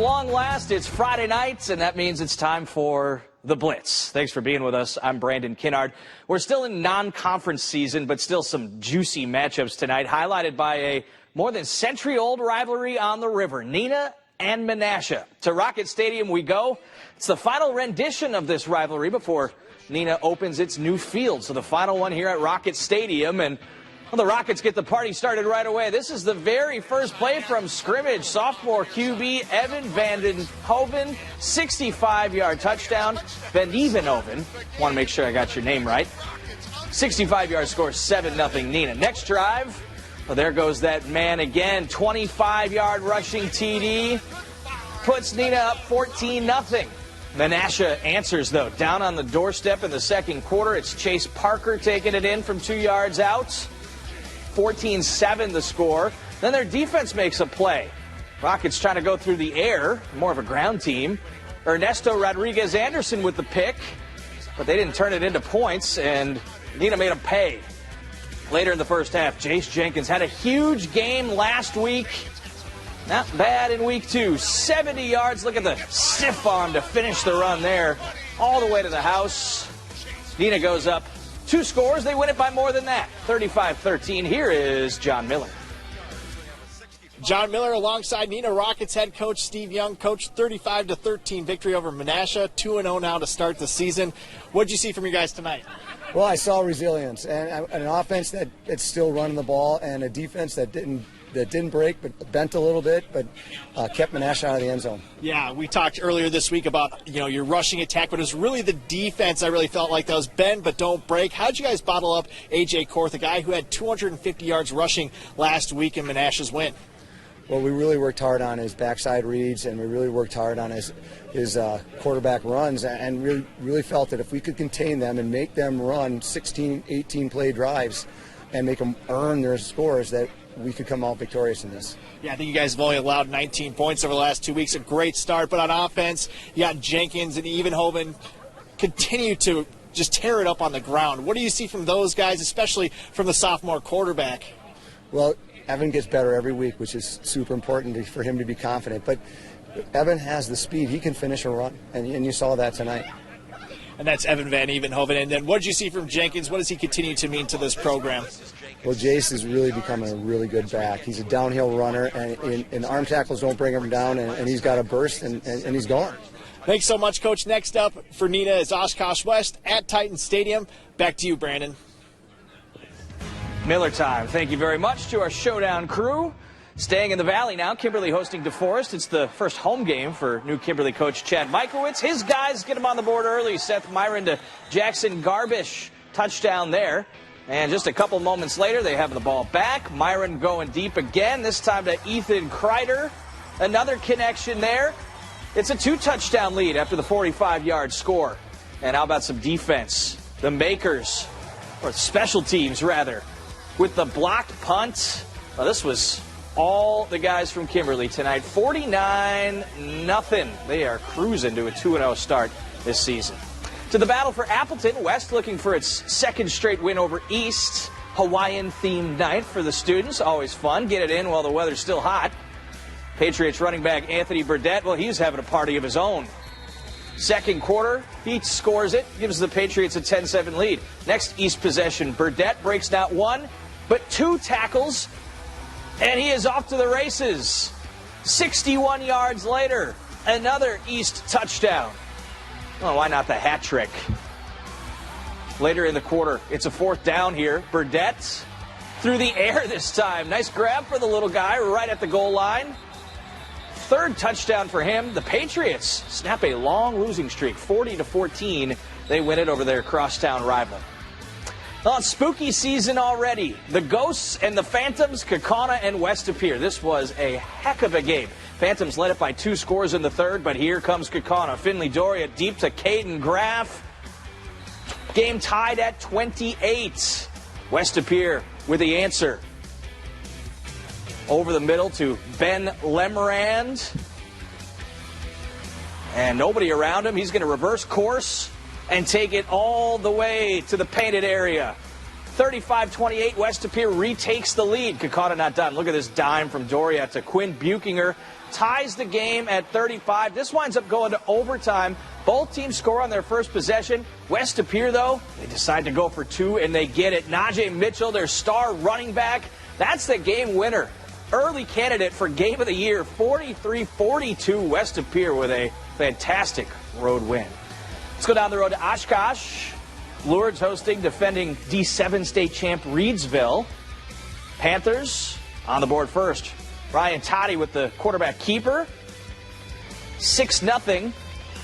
long last, it's Friday night, and that means it's time for the Blitz. Thanks for being with us. I'm Brandon Kinnard. We're still in non-conference season, but still some juicy matchups tonight, highlighted by a more than century-old rivalry on the river, Neenah and Menasha. To Rocket Stadium we go. It's the final rendition of this rivalry before Neenah opens its new field. So the final one here at Rocket Stadium, and well, the Rockets get the party started right away. This is the very first play from scrimmage. Sophomore QB Evan Vandenhoven, 65-yard touchdown. Vandenhoven, want to make sure I got your name right. 65-yard score, 7-0 Neenah. Next drive, well, there goes that man again. 25-yard rushing TD. Puts Neenah up 14-0. Menasha answers, though, down on the doorstep in the second quarter. It's Chase Parker taking it in from 2 yards out. 14-7 the score. Then their defense makes a play. Rockets trying to go through the air, more of a ground team. Ernesto Rodriguez-Anderson with the pick, but they didn't turn it into points, and Neenah made them pay. Later in the first half, Jace Jenkins had a huge game last week. Not bad in week 2. 70 yards. Look at the stiff arm to finish the run there. All the way to the house. Neenah goes up 2 scores. They win it by more than that. 35-13. Here is John Miller. John Miller alongside Neenah Rockets head coach Steve Young. Coach, 35-13 victory over Menasha. 2-0 now to start the season. What did you see from you guys tonight? Well, I saw resilience and an offense that's still running the ball, and a defense that didn't break but bent a little bit, but kept Menasha out of the end zone. Yeah, we talked earlier this week about your rushing attack, but it was really the defense I really felt like that was bend but don't break. How'd you guys bottle up A.J. Korth, a guy who had 250 yards rushing last week in Menasha's win? Well, we really worked hard on his backside reads, and we really worked hard on his quarterback runs, and really felt that if we could contain them and make them run 16, 18 play drives and make them earn their scores, that we could come out victorious in this. Yeah, I think you guys have only allowed 19 points over the last 2 weeks. A great start, but on offense, you got Jenkins and Evenhoven continue to just tear it up on the ground. What do you see from those guys, especially from the sophomore quarterback? Well, Evan gets better every week, which is super important for him to be confident. But Evan has the speed. He can finish a run, and you saw that tonight. And that's Evan Van Evenhoven. And then what did you see from Jenkins? What does he continue to mean to this program? Well, Jace is really becoming a really good back. He's a downhill runner, and arm tackles don't bring him down, and he's got a burst, and he's gone. Thanks so much, Coach. Next up for Neenah is Oshkosh West at Titan Stadium. Back to you, Brandon. Miller time. Thank you very much to our Showdown crew. Staying in the Valley now, Kimberly hosting DeForest. It's the first home game for new Kimberly coach Chad Mikowitz. His guys get him on the board early. Seth Myron to Jackson Garbish. Touchdown there. And just a couple moments later, they have the ball back. Myron going deep again, this time to Ethan Kreider. Another connection there. It's a 2-touchdown lead after the 45-yard score. And how about some defense? The makers, or special teams rather, with the blocked punt. Well, this was all the guys from Kimberly tonight. 49-0. They are cruising to a 2-0 start this season. To the battle for Appleton, West looking for its second straight win over East. Hawaiian-themed night for the students. Always fun. Get it in while the weather's still hot. Patriots running back Anthony Burdett, well, he's having a party of his own. Second quarter, he scores it, gives the Patriots a 10-7 lead. Next East possession, Burdett breaks not 1, but 2 tackles, and he is off to the races. 61 yards later, another East touchdown. Well, why not the hat trick? Later in the quarter, it's a 4th down here. Burdett through the air this time. Nice grab for the little guy right at the goal line. 3rd touchdown for him. The Patriots snap a long losing streak, 40-14. They win it over their crosstown rival. Well, it's spooky season already. The Ghosts and the Phantoms, Kaukauna and West appear. This was a heck of a game. Phantoms led it by 2 scores in the 3rd, but here comes Kaukauna. Finley Doria deep to Caden Graff. Game tied at 28. West appear with the answer. Over the middle to Ben Lemrand. And nobody around him. He's going to reverse course and take it all the way to the painted area. 35-28, West Pere retakes the lead. Kaukauna not done. Look at this dime from Doria to Quinn Buchinger. Ties the game at 35. This winds up going to overtime. Both teams score on their first possession. West Pere, though, they decide to go for two, and they get it. Najee Mitchell, their star running back, that's the game winner. Early candidate for Game of the Year, 43-42, West Pere with a fantastic road win. Let's go down the road to Oshkosh. Lourdes hosting defending D7 state champ Reedsville. Panthers on the board first. Ryan Toddy with the quarterback keeper. 6-0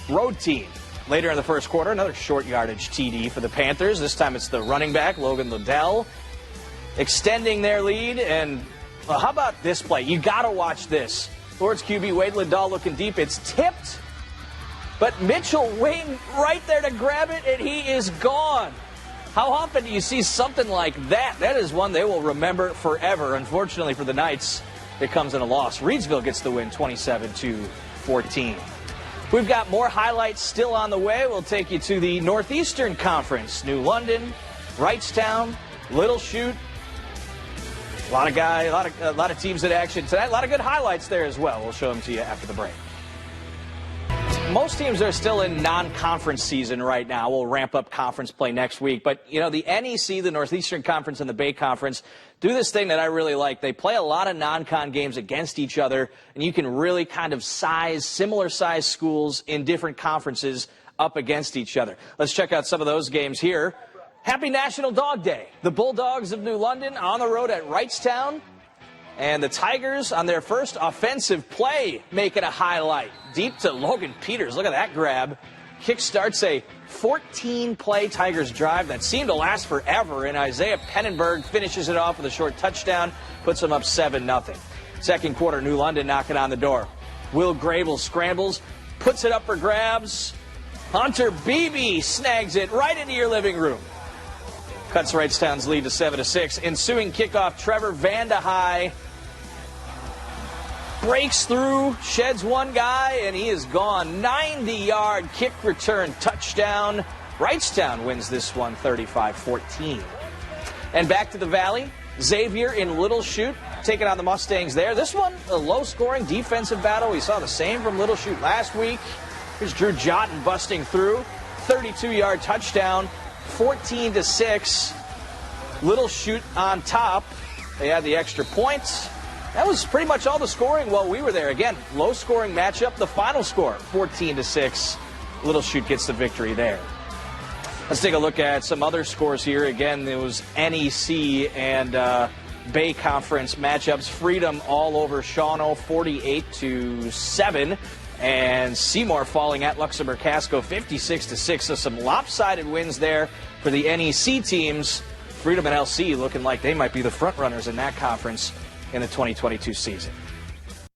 road team. Later in the first quarter, another short yardage TD for the Panthers. This time it's the running back, Logan Liddell, extending their lead. And how about this play? You got to watch this. Lourdes QB Wade Liddell looking deep. It's tipped. But Mitchell waiting right there to grab it, and he is gone. How often do you see something like that? That is one they will remember forever. Unfortunately for the Knights, it comes in a loss. Reedsville gets the win, 27-14. We've got more highlights still on the way. We'll take you to the Northeastern Conference. New London, Wrightstown, Little Chute. A lot of teams in action tonight. A lot of good highlights there as well. We'll show them to you after the break. Most teams are still in non-conference season right now. We'll ramp up conference play next week. But, you know, the NEC, the Northeastern Conference, and the Bay Conference do this thing that I really like. They play a lot of non-con games against each other, and you can really kind of size similar-sized schools in different conferences up against each other. Let's check out some of those games here. Happy National Dog Day. The Bulldogs of New London on the road at Wrightstown. And the Tigers on their first offensive play make it a highlight. Deep to Logan Peters. Look at that grab. Kick starts a 14-play Tigers drive that seemed to last forever, and Isaiah Pennenberg finishes it off with a short touchdown, puts them up 7-0. Second quarter, New London knocking on the door. Will Grable scrambles, puts it up for grabs. Hunter Beebe snags it right into your living room. Cuts Wrightstown's lead to 7-6. Ensuing kickoff, Trevor Vandehei breaks through, sheds one guy, and he is gone. 90-yard kick return touchdown. Wrightstown wins this one 35-14. And back to the Valley. Xavier in Little Chute taking on the Mustangs there. This one, a low-scoring defensive battle. We saw the same from Little Chute last week. Here's Drew Jotten busting through. 32-yard touchdown, 14-6. Little Chute on top. They had the extra points. That was pretty much all the scoring while we were there. Again, low-scoring matchup. The final score, 14-6. Little Chute gets the victory there. Let's take a look at some other scores here. Again, there was NEC and Bay Conference matchups. Freedom all over Shawano, 48-7. And Seymour falling at Luxembourg Casco, 56-6. So some lopsided wins there for the NEC teams. Freedom and LC looking like they might be the front runners in that conference in the 2022 season.